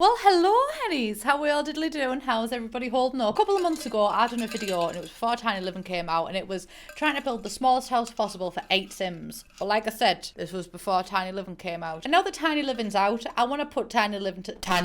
Well, hello, hennies. How we all diddly doing? How's everybody holding up? A couple of months ago, I done a video, and it was before Tiny Living came out, and it was trying to build the smallest house possible for 8 Sims. But like I said, this was before Tiny Living came out. And now that Tiny Living's out, I want to put Tiny Living. I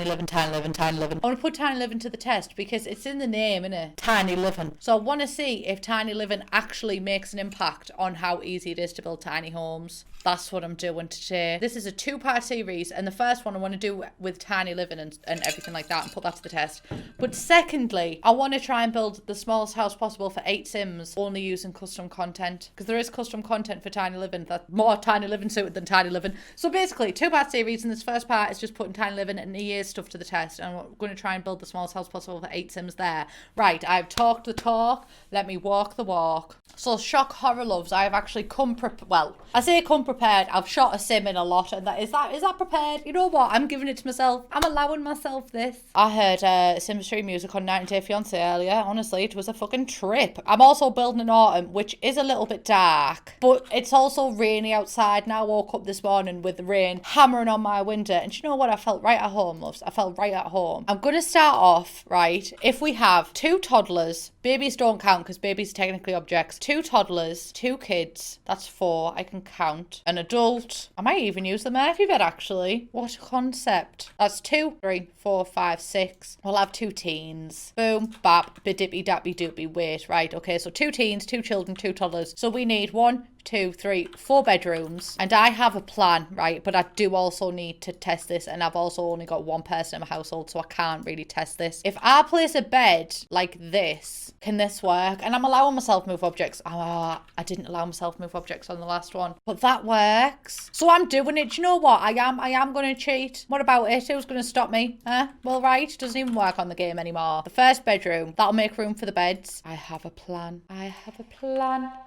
want to put Tiny Living to the test because it's in the name, innit? Tiny Living. So I want to see if Tiny Living actually makes an impact on how easy it is to build tiny homes. That's what I'm doing today. This is a 2-part series, and the first one I want to do with Tiny Living and everything like that and put that to the test. But secondly, I want to try and build the smallest house possible for 8 Sims, only using custom content. Because there is custom content for Tiny Living that's more Tiny Living suited than Tiny Living. So basically, 2-part series, and this first part is just putting Tiny Living and EA's stuff to the test. And we're going to try and build the smallest house possible for 8 Sims there. Right, I've talked the talk. Let me walk the walk. So, shock horror loves, I have actually come well, I say come prepared. I've shot a sim in a lot, and is that prepared? You know what? I'm giving it to myself. I'm allowing myself this. I heard Sims 3 music on 90 Day Fiance earlier. Honestly, it was a fucking trip. I'm also building an autumn, which is a little bit dark, but it's also rainy outside. Now I woke up this morning with the rain hammering on my window, and you know what? I felt right at home, loves. I felt right at home. I'm gonna start off, right, if we have 2 toddlers, babies don't count because babies are technically objects, 2 toddlers, 2 kids, that's 4, I can count, an adult, I might even use the Murphy bed actually, what a concept, that's 2, 3, 4, 5, 6, we'll have 2 teens, boom, bap, bidippy dappy doopy, wait, right, okay, so 2 teens, 2 children, 2 toddlers, so we need 1, 2, 3, 4 bedrooms, and I have a plan, right, but I do also need to test this, and I've also only got 1 person in my household, so I can't really test this. If I place a bed like this, can this work? And I'm allowing myself move objects. I didn't allow myself move objects on the last one, but that works. So I'm doing it. Do you know what? I am going to cheat. What about it? Who's going to stop me? Well, right, doesn't even work on the game anymore. The first bedroom, that'll make room for the beds. I have a plan.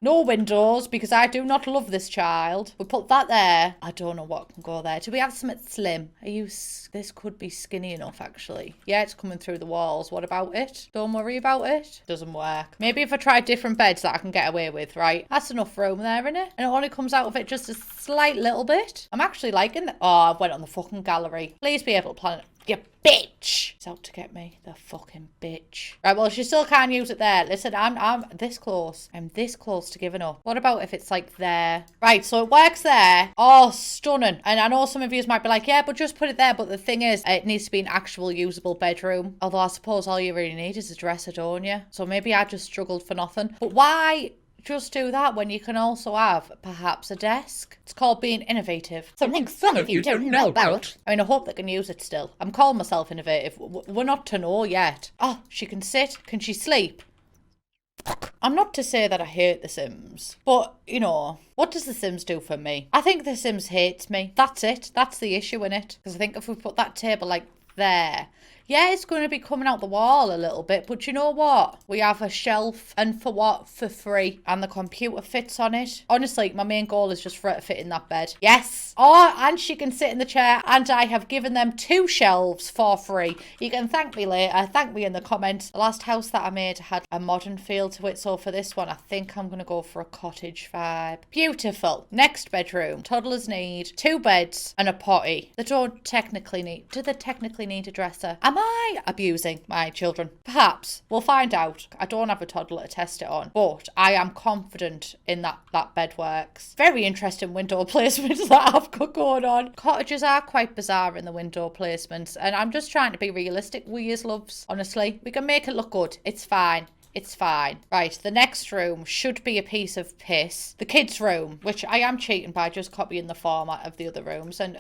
No windows, because I do not love this child. We put that there. I don't know what can go there. Do we have something slim? This could be skinny enough, actually. Yeah, it's coming through the walls. What about it? Don't worry about it. Doesn't work. Maybe if I try different beds that I can get away with, right? That's enough room there, isn't it? And it only comes out of it just a slight little bit. I'm actually liking that. Oh, I went on the fucking gallery. Please be able to plan it. You bitch! It's out to get me. The fucking bitch. Right, well, she still can't use it there. Listen, I'm this close. I'm this close to giving up. What about if it's like there? Right, so it works there. Oh, stunning. And I know some of you might be like, yeah, but just put it there. But the thing is, it needs to be an actual usable bedroom. Although I suppose all you really need is a dresser, don't you? So maybe I just struggled for nothing. But why just do that when you can also have perhaps a desk? It's called being innovative. Something some of you don't know about. I mean, I hope they can use it still. I'm calling myself innovative. We're not to know yet. Oh, she can sit. Can she sleep? I'm not to say that I hate The Sims, but, you know, what does The Sims do for me? I think The Sims hates me. That's it. That's the issue in it. Because I think if we put that table like there, yeah, it's going to be coming out the wall a little bit, but you know what? We have a shelf, and for what? For free. And the computer fits on it. Honestly, my main goal is just for it to fit in that bed. Yes. Oh, and she can sit in the chair, and I have given them 2 shelves for free. You can thank me later. Thank me in the comments. The last house that I made had a modern feel to it, so for this one, I think I'm going to go for a cottage vibe. Beautiful. Next bedroom. Toddlers need 2 beds and a potty. They don't technically need... Do they technically need a dresser? Am I abusing my children? Perhaps. We'll find out. I don't have a toddler to test it on, but I am confident in that bed works. Very interesting window placements that I've got going on. Cottages are quite bizarre in the window placements, and I'm just trying to be realistic. We as loves, honestly. We can make it look good. It's fine. It's fine. Right, the next room should be a piece of piss. The kids' room, which I am cheating by just copying the format of the other rooms. And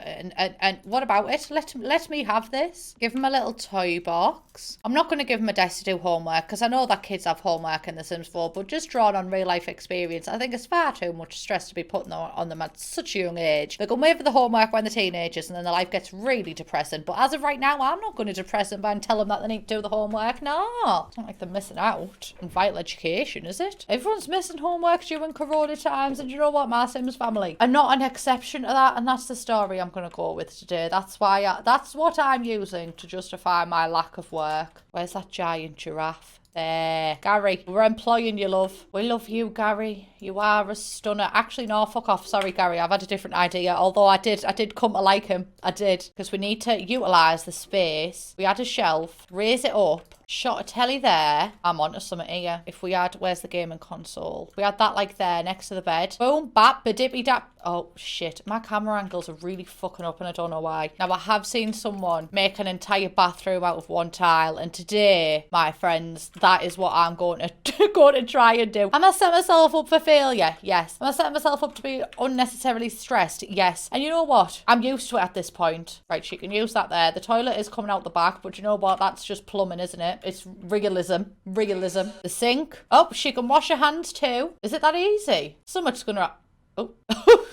what about it? Let me have this. Give them a little toy box. I'm not going to give them a desk to do homework, because I know that kids have homework in The Sims 4, but just drawn on real life experience, I think it's far too much stress to be putting on them at such a young age. They can wait for the homework when they're teenagers, and then their life gets really depressing. But as of right now, I'm not going to depress them by and tell them that they need to do the homework. No. It's not like they're missing out on vital education, is it? Everyone's missing homework during corona times, and you know what? My Sims family are not an exception to that, and that's the story I'm going to go with today. That's what I'm using to justify my lack of work. Where's that giant giraffe? There. Gary, we're employing you, love. We love you, Gary. You are a stunner. Actually, no, fuck off. Sorry, Gary. I've had a different idea. Although I did come to like him. I did. Because we need to utilise the space. We had a shelf. Raise it up. Shot a telly there. I'm onto something here. If we had, where's the gaming console? We had that like there next to the bed. Boom, bap, ba-dippy dap. Oh shit, my camera angles are really fucking up and I don't know why. Now I have seen someone make an entire bathroom out of one tile, and today, my friends, that is what I'm going to try and do. Am I set myself up for failure? Yes. Am I setting myself up to be unnecessarily stressed? Yes. And you know what? I'm used to it at this point. Right, she can use that there. The toilet is coming out the back, but you know what? That's just plumbing, isn't it? It's realism. Realism. The sink. Oh, she can wash her hands too. Is it that easy? So much gonna... Oh,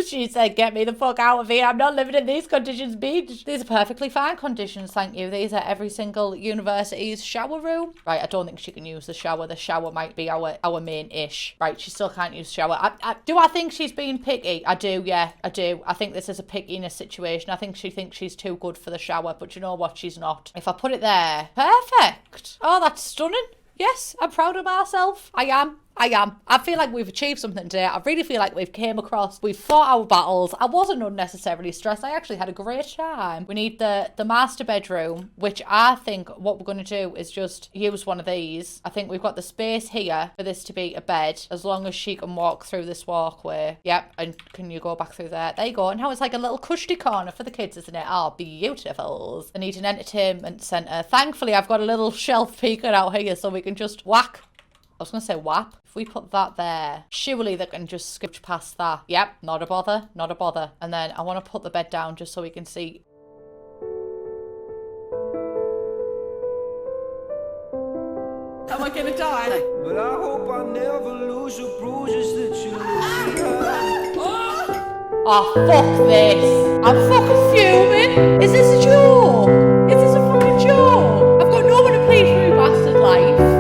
she said, get me the fuck out of here. I'm not living in these conditions, bitch. These are perfectly fine conditions, thank you. These are every single university's shower room. Right, I don't think she can use the shower. The shower might be our main-ish. Right, she still can't use shower. Do I think she's being picky? I do, yeah, I do. I think this is a pickiness situation. I think she thinks she's too good for the shower, but you know what? She's not. If I put it there, perfect. Oh, that's stunning. Yes, I'm proud of myself. I am. I feel like we've achieved something today. I really feel like we've came across, we've fought our battles. I wasn't unnecessarily stressed. I actually had a great time. We need the master bedroom, which I think what we're going to do is just use one of these. I think we've got the space here for this to be a bed, as long as she can walk through this walkway. Yep, and can you go back through there? There you go. And now it's like a little cushy corner for the kids, isn't it? Oh, beautiful. I need an entertainment centre. Thankfully, I've got a little shelf peeking out here so we can just whack. I was going to say whap. If we put that there, surely they can just scooch past that. Yep, not a bother, not a bother. And then I want to put the bed down just so we can see. Am I going to die? But I hope I never lose the bruises that you leave behind. Oh, fuck this. I'm fucking fuming. Is this a joke? Is this a fucking joke? I've got no one to please for my bastard life.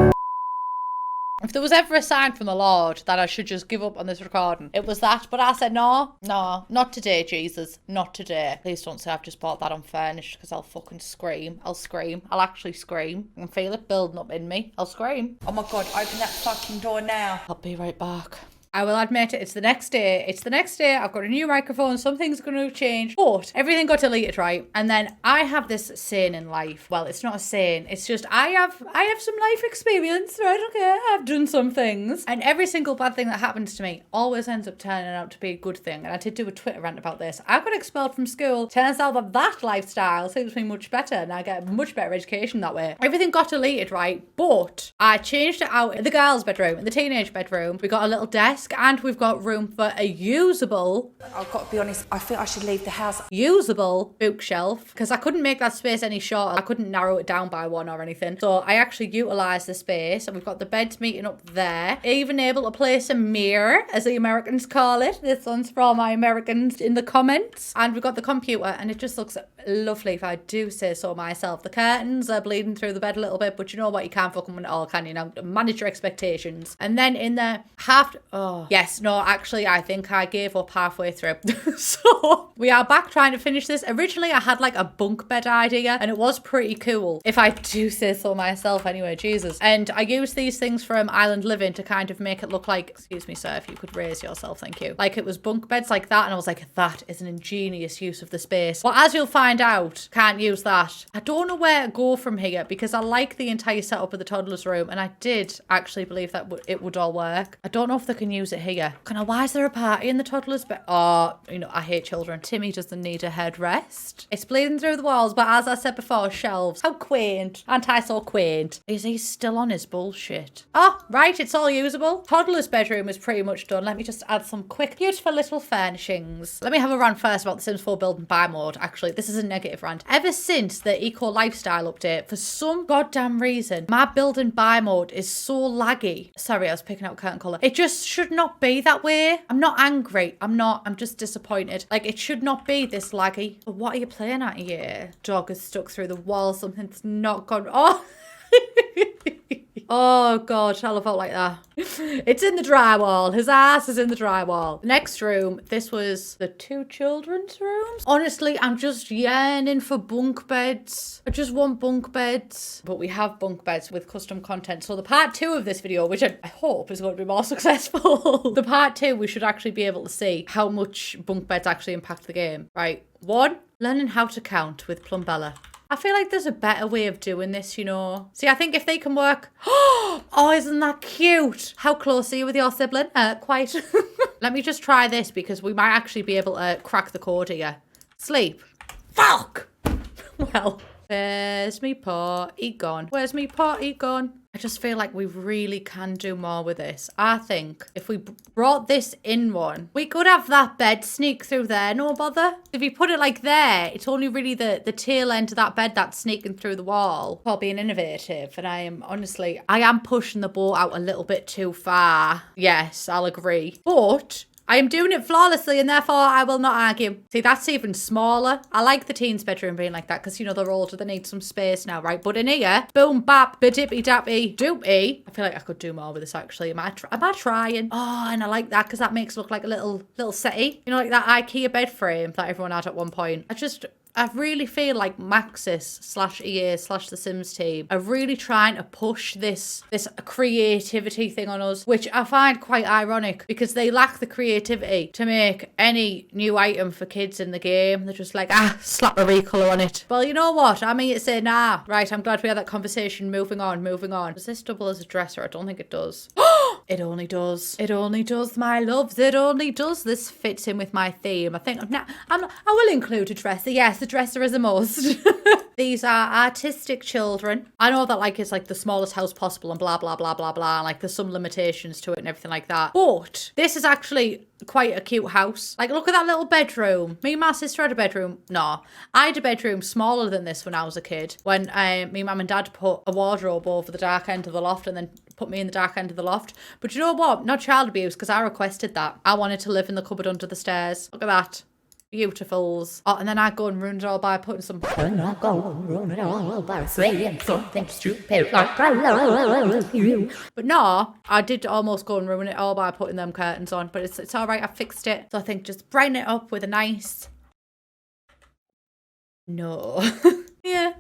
If there was ever a sign from the Lord that I should just give up on this recording, it was that. But I said, no, not today, Jesus. Not today. Please don't say I've just bought that unfurnished, because I'll fucking scream. I'll scream. I'll actually scream. I can feel it building up in me. I'll scream. Oh my God, open that fucking door now. I'll be right back. I will admit it's the next day. It's the next day. I've got a new microphone. Something's going to change. But everything got deleted, right? And then I have this saying in life. Well, it's not a saying. It's just I have some life experience, right? Okay, I've done some things. And every single bad thing that happens to me always ends up turning out to be a good thing. And I did do a Twitter rant about this. I got expelled from school. Turns out that lifestyle suits me much better. And I get a much better education that way. Everything got deleted, right? But I changed it out in the girls' bedroom, in the teenage bedroom. We got a little desk. And we've got room for a usable, I've got to be honest, I think I should leave the house, usable bookshelf, because I couldn't make that space any shorter. I couldn't narrow it down by one or anything. So I actually utilised the space, and we've got the beds meeting up there. Even able to place a mirror, as the Americans call it. This one's for my Americans in the comments. And we've got the computer, and it just looks lovely, if I do say so myself. The curtains are bleeding through the bed a little bit, but you know what? You can't fucking win it all, can you? Now, manage your expectations. And then in the yes, no, actually, I think I gave up halfway through. So we are back trying to finish this. Originally, I had like a bunk bed idea, and it was pretty cool, if I do say so myself anyway, Jesus. And I used these things from Island Living to kind of make it look like, excuse me, sir, if you could raise yourself, thank you. Like it was bunk beds like that, and I was like, that is an ingenious use of the space. Well, as you'll find out, can't use that. I don't know where to go from here, because I like the entire setup of the toddler's room, and I did actually believe that it would all work. I don't know if they can use it here. Why is there a party in the toddler's bed? Oh, you know, I hate children. Timmy doesn't need a headrest. It's bleeding through the walls, but as I said before, shelves. How quaint. Aren't I so quaint? Is he still on his bullshit? Oh, right, it's all usable. Toddler's bedroom is pretty much done. Let me just add some quick, beautiful little furnishings. Let me have a rant first about the Sims 4 build and buy mode. Actually, this is a negative rant. Ever since the eco lifestyle update, for some goddamn reason, my build and buy mode is so laggy. Sorry, I was picking out curtain colour. It just should not be that way. I'm not angry. I'm just disappointed. Like, it should not be this laggy. But what are you playing at here? Dog is stuck through the wall. Something's not gone. Oh! me. Oh God, I love out like that. It's in the drywall. His ass is in the drywall. Next room, this was the 2 children's rooms. Honestly, I'm just yearning for bunk beds. I just want bunk beds. But we have bunk beds with custom content. So the part 2 of this video, which I hope is going to be more successful. The part 2, we should actually be able to see how much bunk beds actually impact the game. Right, 1, learning how to count with Plumbella. I feel like there's a better way of doing this, you know. See, I think if they can work... Oh, isn't that cute? How close are you with your sibling? Quite. Let me just try this because we might actually be able to crack the code here. Sleep. Fuck! Well, where's me potty gone? Where's me potty gone? I just feel like we really can do more with this. I think if we brought this in one, we could have that bed sneak through there, no bother. If you put it like there, it's only really the tail end of that bed that's sneaking through the wall. For being innovative, and I am pushing the boat out a little bit too far. Yes, I'll agree. But I am doing it flawlessly and therefore I will not argue. See, that's even smaller. I like the teens' bedroom being like that because, you know, they're older, they need some space now, right? But in here, boom, bap, ba-dippy dappy, doopy. I feel like I could do more with this actually. Am I trying? Oh, and I like that because that makes it look like a little settee. You know, like that IKEA bed frame that everyone had at one point. I really feel like Maxis / EA / The Sims team are really trying to push this creativity thing on us, which I find quite ironic because they lack the creativity to make any new item for kids in the game. They're just like, slap a recolor on it. Well, you know what? I mean, say nah. Right, I'm glad we had that conversation. Moving on. Does this double as a dresser? I don't think it does. It only does. It only does, my loves. It only does. This fits in with my theme. I think I will include a dresser. Yes, the dresser is a must. These are artistic children. I know that like it's like the smallest house possible and blah blah blah blah blah. Like there's some limitations to it and everything like that. But this is actually quite a cute house. Like look at that little bedroom. Me and my sister had a bedroom. No, I had a bedroom smaller than this when I was a kid. When me mum and dad put a wardrobe over the dark end of the loft and then put me in the dark end of the loft. But you know what? Not child abuse because I requested that. I wanted to live in the cupboard under the stairs. Look at that. Beautifuls. Oh, and then I'd go and ruin it all by putting some... But no, I did almost go and ruin it all by putting them curtains on. But it's all right, I fixed it. So I think just brighten it up with a nice... No. Yeah,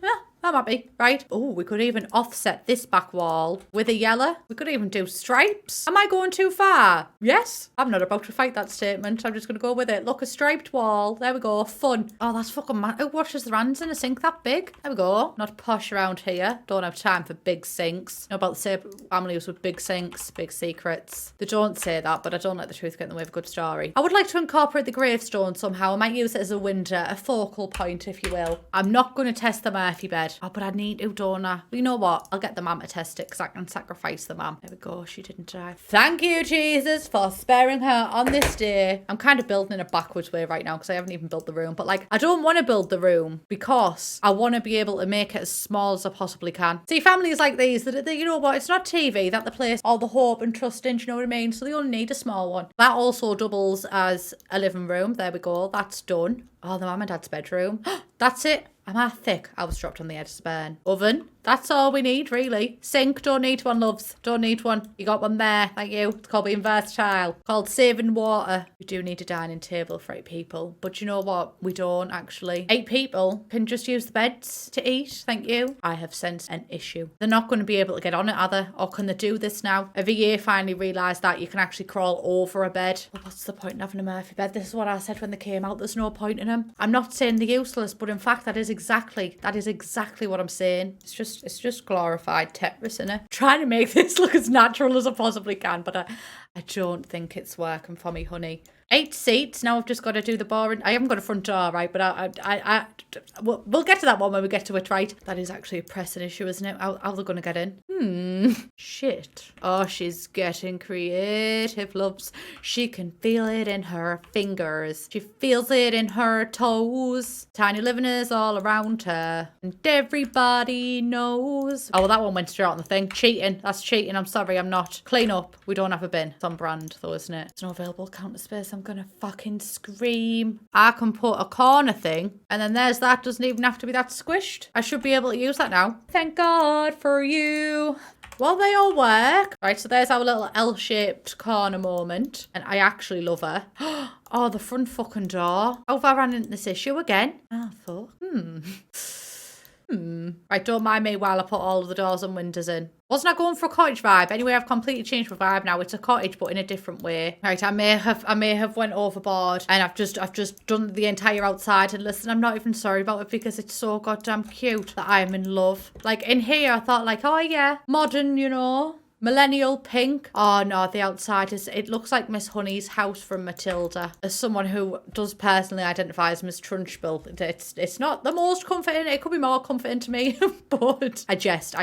I'm happy, right? Oh, we could even offset this back wall with a yellow. We could even do stripes. Am I going too far? Yes. I'm not about to fight that statement. I'm just going to go with it. Look, a striped wall. There we go. Fun. Oh, that's fucking mad. Who washes their hands in a sink that big? There we go. Not posh around here. Don't have time for big sinks. Know about the same families with big sinks, big secrets. They don't say that, but I don't let the truth get in the way of a good story. I would like to incorporate the gravestone somehow. I might use it as a window, a focal point, if you will. I'm not going to test the Murphy bed. Oh, but I need to, don't I? But you know what? I'll get the mum to test it because I can sacrifice the mum. There we go. She didn't die. Thank you, Jesus, for sparing her on this day. I'm kind of building in a backwards way right now because I haven't even built the room. But like, I don't want to build the room because I want to be able to make it as small as I possibly can. See, families like these, that you know what? It's not TV that they place all the hope and trust in. Do you know what I mean? So they only need a small one. That also doubles as a living room. There we go. That's done. Oh, the mum and dad's bedroom. That's it. Am I thick? I was dropped on the edge of Spain. Oven. That's all we need, really. Sink. Don't need one, loves. Don't need one. You got one there. Thank you. It's called being versatile. Called saving water. We do need a dining table for 8 people. But you know what? We don't, actually. 8 people can just use the beds to eat. Thank you. I have sensed an issue. They're not going to be able to get on it, are they? Or can they do this now? Have EA finally realised that you can actually crawl over a bed? Well, what's the point in having a Murphy bed? This is what I said when they came out. There's no point in them. I'm not saying they're useless, but in fact, that is exactly what I'm saying. It's just glorified Tetris, innit? Trying to make this look as natural as I possibly can, but I don't think it's working for me, honey. 8 seats. Now I've just got to do the boring. I haven't got a front door, right? But we'll get to that one when we get to it, right? That is actually a pressing issue, isn't it? How they're going to get in? Shit. Oh, she's getting creative, loves. She can feel it in her fingers. She feels it in her toes. Tiny living is all around her. And everybody knows. Oh, well, that one went straight on the thing. Cheating. That's cheating. I'm sorry, I'm not. Clean up. We don't have a bin. It's on brand, though, isn't it? It's no available counter space. I'm gonna fucking scream. I can put a corner thing, and then there's that. Doesn't even have to be that squished. I should be able to use that now. Thank God for you. Well, they all work. Right, so there's our little L-shaped corner moment. And I actually love her. Oh, the front fucking door. Oh, have I ran into this issue again? Oh, fuck. Right, don't mind me while I put all of the doors and windows in. Wasn't I going for a cottage vibe? Anyway, I've completely changed my vibe now. It's a cottage, but in a different way. Right, I may have went overboard, and I've just done the entire outside. And listen, I'm not even sorry about it because it's so goddamn cute that I'm in love. Like in here, I thought like, oh yeah, modern, you know. Millennial pink. Oh no, the outside is, it looks like Miss Honey's house from Matilda. As someone who does personally identify as Miss Trunchbull, it's not the most comforting. It could be more comforting to me, but I jest.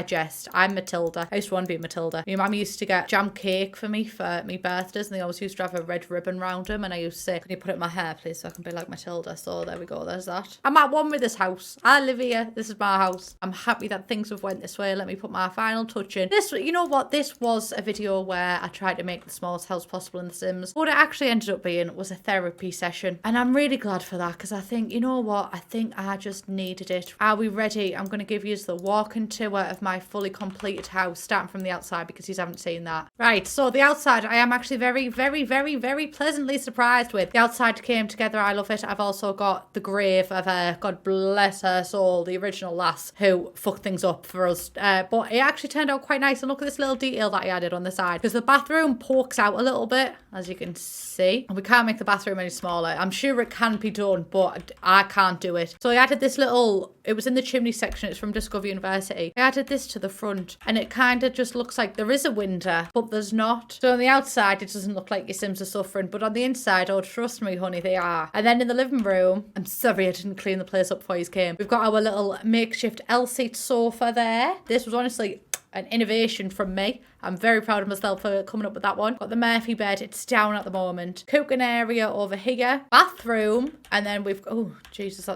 I'm Matilda. I used to want to be Matilda. My mum used to get jam cake for me for me birthdays, and they always used to have a red ribbon round them, and I used to say, can you put it in my hair please so I can be like Matilda? So there we go, there's that. I'm at one with this house. I live here. This is my house. I'm happy that things have went this way. Let me put my final touch in. This, you know what, this was a video where I tried to make the smallest house possible in The Sims. What it actually ended up being was a therapy session, and I'm really glad for that because I think, you know what, I think I just needed it. Are we ready? I'm going to give you the walking tour of my fully completed house, starting from the outside because you haven't seen that. Right, so the outside I am actually very pleasantly surprised with. The outside came together. I love it. I've also got the grave of God bless her soul, the original lass who fucked things up for us, but it actually turned out quite nice. And look at this little detail that I added on the side, because the bathroom pokes out a little bit, as you can see, and we can't make the bathroom any smaller. I'm sure it can be done, but I can't do it. So I added this little, it was in the chimney section, it's from Discover University. I added this to the front, and it kind of just looks like there is a window, but there's not. So on the outside it doesn't look like your Sims are suffering, but on the inside, oh trust me honey, they are. And then in the living room, I'm sorry I didn't clean the place up before you came, we've got our little makeshift L-seat sofa there. This was honestly an innovation from me. I'm very proud of myself for coming up with that one. Got the Murphy bed, it's down at the moment. Cooking area over here. Bathroom. And then we've, oh Jesus,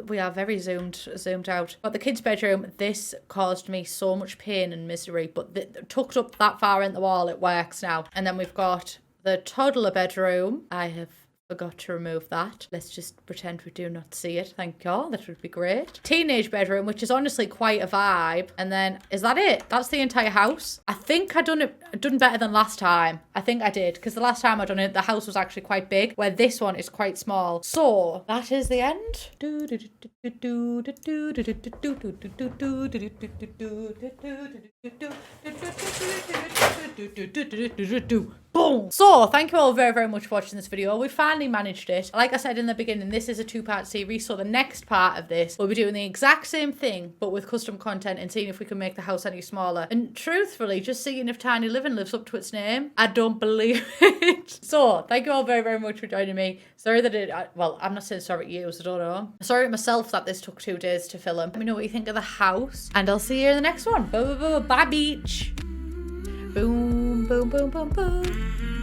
we are very zoomed out. Got the kids' bedroom. This caused me so much pain and misery, but tucked up that far in the wall, it works now. And then we've got the toddler bedroom. I have forgot to remove that. Let's just pretend we do not see it. Thank you. That would be great. Teenage bedroom, which is honestly quite a vibe. And then, is that it? That's the entire house. I think I done better than last time. I think I did, because the last time I done it, the house was actually quite big, where this one is quite small. So that is the end. Boom. So thank you all very much for watching this video. We finally managed it. Like I said in the beginning, this is a 2-part series, so the next part of this we'll be doing the exact same thing but with custom content and seeing if we can make the house any smaller, and truthfully just seeing if Tiny Living lives up to its name. I don't believe it. So thank you all very much for joining me. Sorry that well, I'm not saying sorry to you, so I don't know. Sorry to myself that this took 2 days to film. Let me know what you think of the house, and I'll see you in the next one. Bye beach. Boom, boom, boom, boom, boom.